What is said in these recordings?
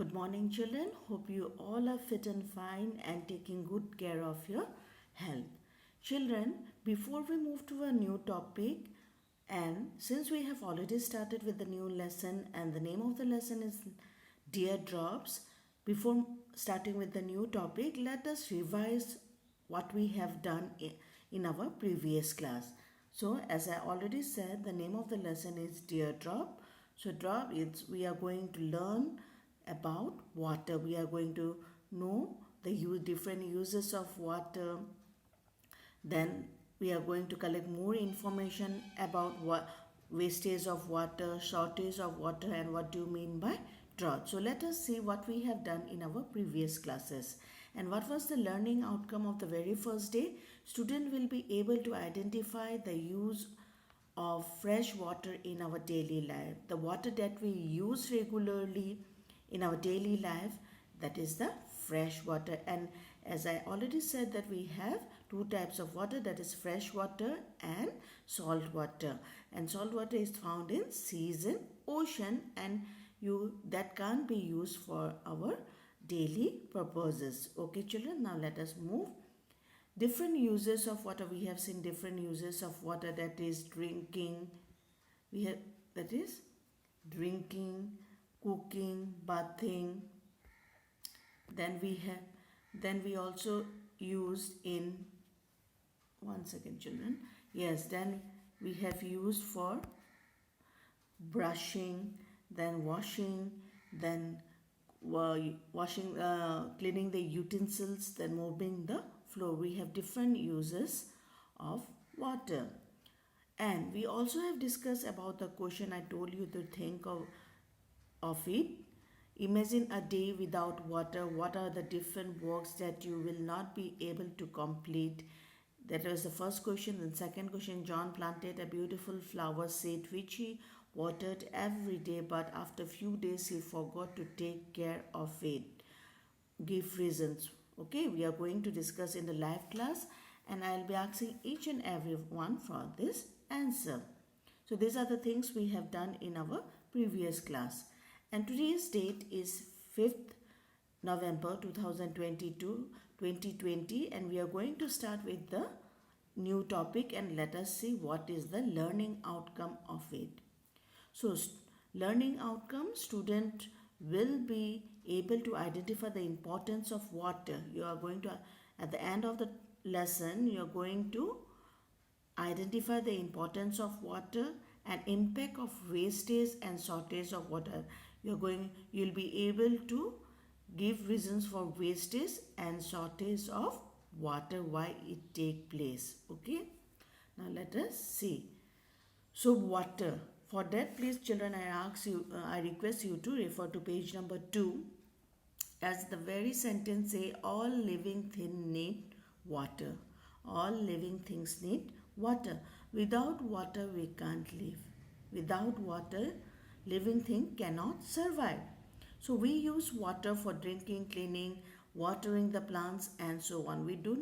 Good morning, children. Hope you all are fit and fine and taking good care of your health. Children, before we move to a new topic, and since we have already started with the new lesson, and the name of the lesson is Dear Drops, before starting with the new topic, let us revise what we have done in our previous class. So, as I already said, the name of the lesson is Dear Drop. So, drop is we are going to learn about water. We are going to know the different uses of water. Then we are going to collect more information about what wastage of water, shortage of water, and what do you mean by drought. So let us see what we have done in our previous classes. And what was the learning outcome of the very first day? Student will be able to identify the use of fresh water in our daily life. The water that we use regularly in our daily life, that is the fresh water. And as I already said that we have two types of water, that is fresh water and salt water. And salt water is found in seas and ocean, and that can't be used for our daily purposes. Okay children, now let us move. Different uses of water. We have seen different uses of water, that is drinking. We have that is drinking, cooking, bathing. Then we also use in one second children. Yes, then we have used for brushing, then washing, then washing, cleaning the utensils, then mopping the floor. We have different uses of water. And we also have discussed about the question I told you to think of it. Imagine a day without water. What are the different works that you will not be able to complete? That was the first question. And second question, John planted a beautiful flower seed which he watered every day, but after few days he forgot to take care of it. Give reasons. Okay, we are going to discuss in the live class, and I'll be asking each and every one for this answer. So these are the things we have done in our previous class. And today's date is 5th November 2020, and we are going to start with the new topic, and let us see what is the learning outcome of it. So learning outcome, student will be able to identify the importance of water. You are going to, at the end of the lesson, you are going to identify the importance of water and impact of wastage and shortage of water. You'll be able to give reasons for wastage and shortage of water, why it take place. Okay, now let us see. So water, for that please children, I request you to refer to page number 2. As the very sentence say, all living things need water. All living things need water. Without water we can't live. Without water, living thing cannot survive. So we use water for drinking, cleaning, watering the plants, and so on. We do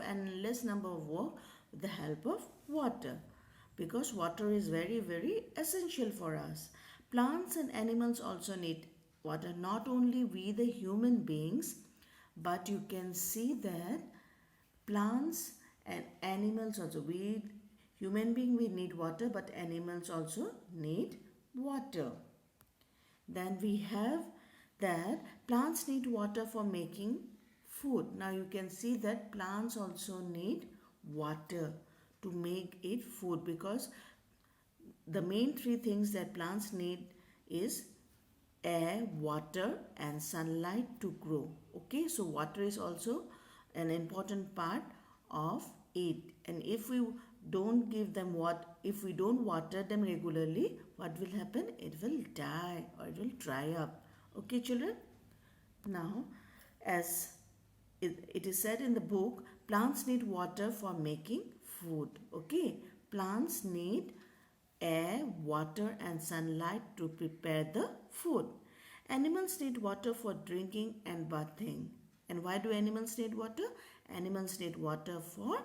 endless number of work with the help of water, because water is very, very essential for us. Plants and animals also need water. Not only we the human beings, but you can see that plants and animals also, we human being we need water, but animals also need water. Then we have that plants need water for making food. Now you can see that plants also need water to make it food, because the main three things that plants need is air, water, and sunlight to grow. Okay, so water is also an important part of it. And if we don't give them if we don't water them regularly, what will happen? It will die, or it will dry up. Okay children, now as it is said in the book, plants need water for making food. Okay, plants need air, water, and sunlight to prepare the food. Animals need water for drinking and bathing. And why do animals need water? Animals need water for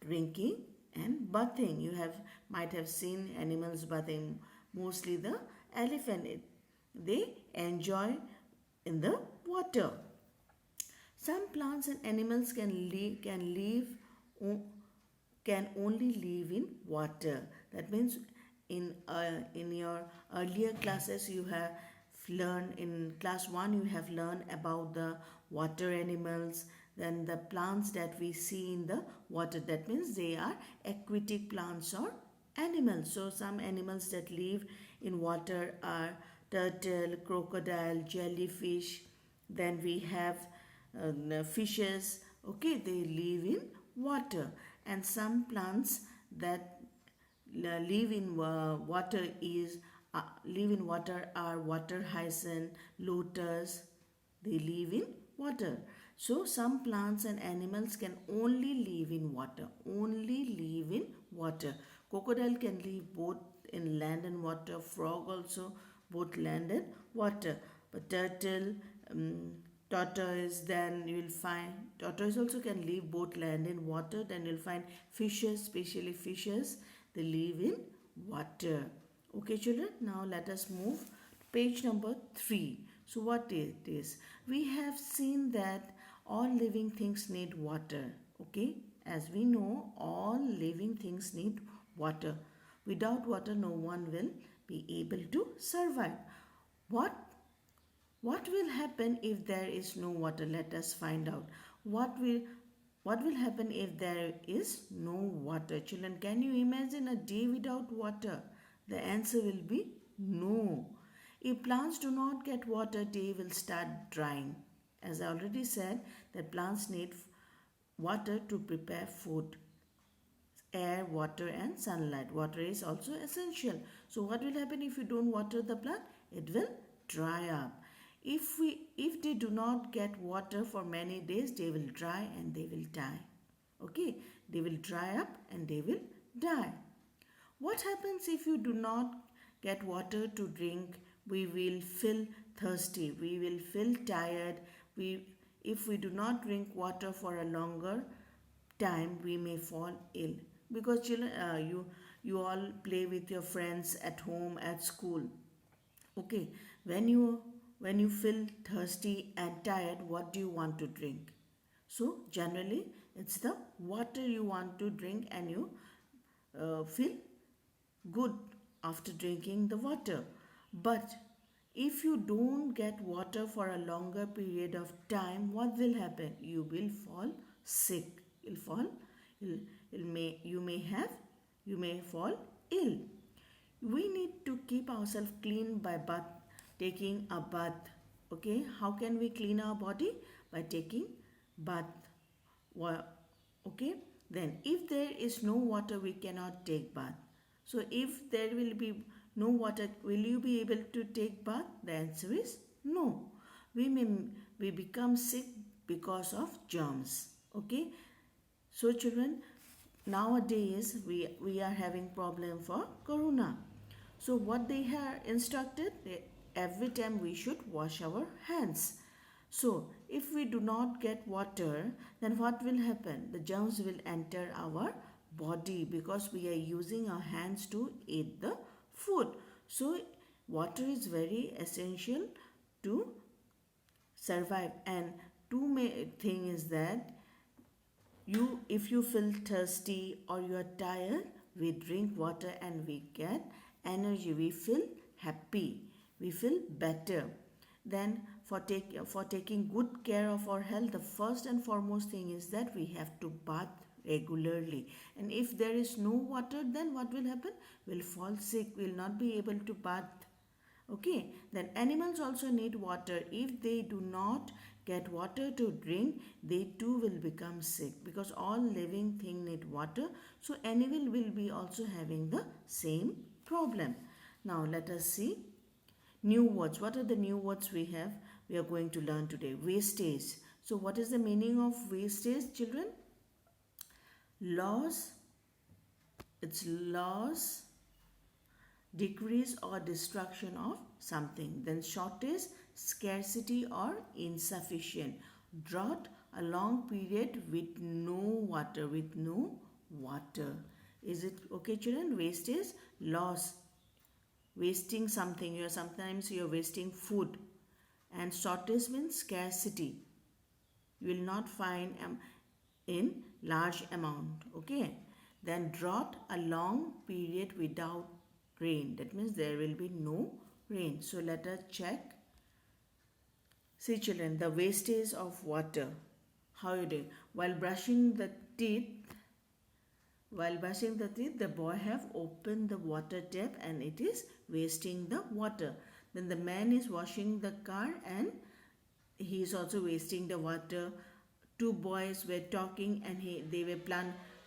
drinking and bathing. You might have seen animals bathing, mostly the elephant. They enjoy in the water. Some plants and animals can only live in water. That means in your earlier classes you have learned, in class 1 you have learned about the water animals, then the plants that we see in the water. That means they are aquatic plants or animals. So some animals that live in water are turtle, crocodile, jellyfish. Then we have fishes. Okay, they live in water. And some plants that live in water are water hyacinth, lotus. They live in water. So some plants and animals can only live in water. Only live in water. Crocodile can live both in land and water. Frog also both land and water. But turtle, um, tortoise, then you will find tortoise also can live both land and water. Then you'll find fishes, especially fishes, they live in water. Okay, children, now let us move to page number 3. So what it is? We have seen that all living things need water. Okay, as we know, all living things need water. Without water, no one will be able to survive. What what will happen if there is no water? Let us find out. What will happen if there is no water? Children, can you imagine a day without water? The answer will be no. If plants do not get water, they will start drying. As I already said, that plants need water to prepare food. Air, water and sunlight. Water is also essential. So what will happen if you don't water the plant? It will dry up. If they do not get water for many days, they will dry and they will die. Okay, they will dry up and they will die. What happens if you do not get water to drink? We will feel thirsty. We will feel tired. If we do not drink water for a longer time, we may fall ill. Because children, you all play with your friends at home, at school. Okay, when you feel thirsty and tired, what do you want to drink? So generally, it's the water you want to drink, and you feel good after drinking the water. But if you don't get water for a longer period of time, what will happen? You will fall sick. You'll, you may fall ill. We need to keep ourselves clean by taking a bath. Okay, how can we clean our body? By taking bath. Okay, then if there is no water, we cannot take bath. So if there will be no water, will you be able to take bath? The answer is no. We become sick because of germs. Okay, so children, nowadays we are having problem for corona. So what they have instructed, every time we should wash our hands. So if we do not get water, then what will happen? The germs will enter our body because we are using our hands to eat the food. So water is very essential to survive. And two main thing is that if you feel thirsty or you are tired, we drink water and we get energy. We feel happy. We feel better. Then for taking good care of our health, the first and foremost thing is that we have to bath regularly. And if there is no water, then what will happen? We'll fall sick. We'll not be able to bath. Okay, then animals also need water. If they do not get water to drink, they too will become sick, because all living thing need water. So animal will be also having the same problem. Now let us see new words. What are the new words we have? We are going to learn today. Wastage. So what is the meaning of wastage, children? Loss. It's loss, decrease or destruction of something. Then shortage, scarcity or insufficient. Drought, a long period with no water. Is it okay, children? Wastage, loss, wasting something. Sometimes you're wasting food. and shortage means scarcity. You will not find in large amount. Okay. Then drought, a long period without rain. That means there will be no rain. So let us check. See children, the wastage of water. How you do? While brushing the teeth, the boy have opened the water tap and it is wasting the water. Then the man is washing the car and he is also wasting the water. Two boys were talking and they were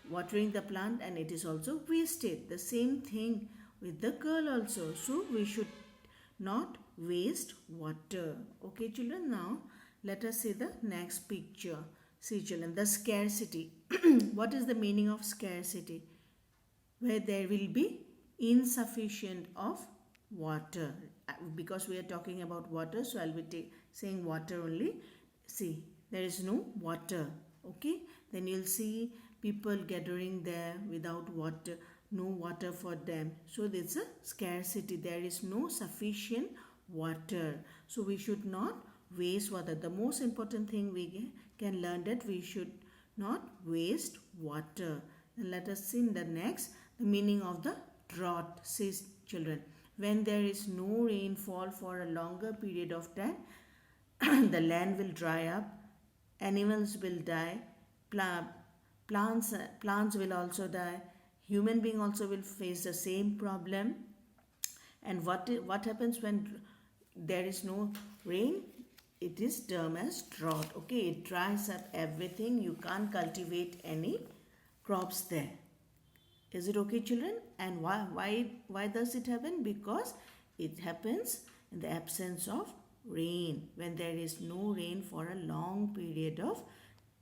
watering the plant and it is also wasted. The same thing with the girl also. So we should not waste water. Okay children, now let us see the next picture. See children, the scarcity. What is the meaning of scarcity? Where there will be insufficient of water. Because we are talking about water, so I will be saying water only. See, there is no water. Okay, then you'll see people gathering there without water, no water for them. So there's a scarcity. There is no sufficient water. So we should not waste water. The most important thing we can learn that we should not waste water. And let us see in the next the meaning of the drought. Says children, when there is no rainfall for a longer period of time, the land will dry up, animals will die, plants will also die, human being also will face the same problem. And what happens when there is no rain? It is termed as drought. Okay, it dries up everything. You can't cultivate any crops there. Is it okay children? And why does it happen? Because it happens in the absence of rain. When there is no rain for a long period of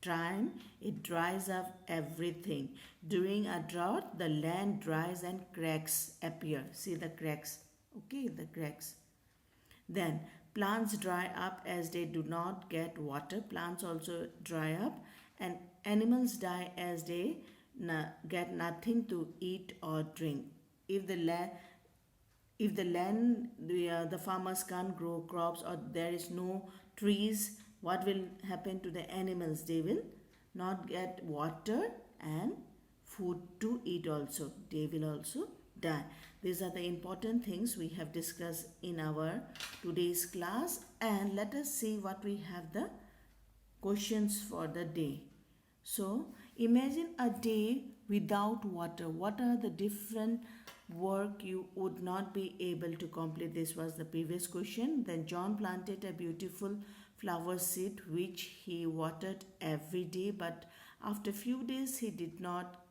time, it dries up everything. During a drought, the land dries and cracks appear. See the cracks. Okay, the cracks. Then plants dry up as they do not get water. Plants also dry up and animals die as they get nothing to eat or drink. If the land the farmers can't grow crops or there is no trees, what will happen to the animals? They will not get water and food to eat also. They will also die. These are the important things we have discussed in our today's class, and let us see what we have the questions for the day. So imagine a day without water. What are the different work you would not be able to complete? This was the previous question. Then John planted a beautiful flower seed which he watered every day, but after few days he did not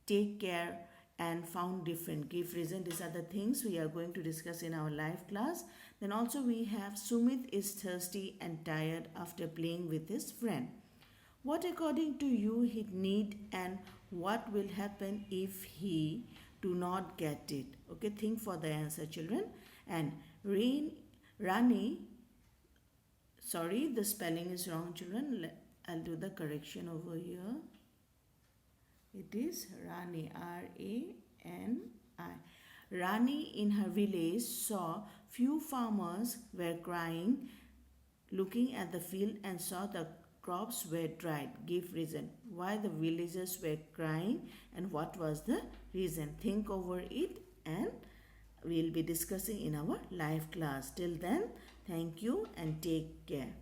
take care and found different. Give reason. These are the things we are going to discuss in our live class. Then also we have Sumit is thirsty and tired after playing with his friend. What according to you he need and what will happen if he do not get it? Okay, think for the answer children. And Rani, sorry, the spelling is wrong children. I'll do the correction over here. It is Rani, R-A-N-I. Rani in her village saw few farmers were crying, looking at the field and saw the crops were dried. Give reason. Why the villagers were crying and what was the reason? Think over it and we'll be discussing in our live class. Till then, thank you and take care.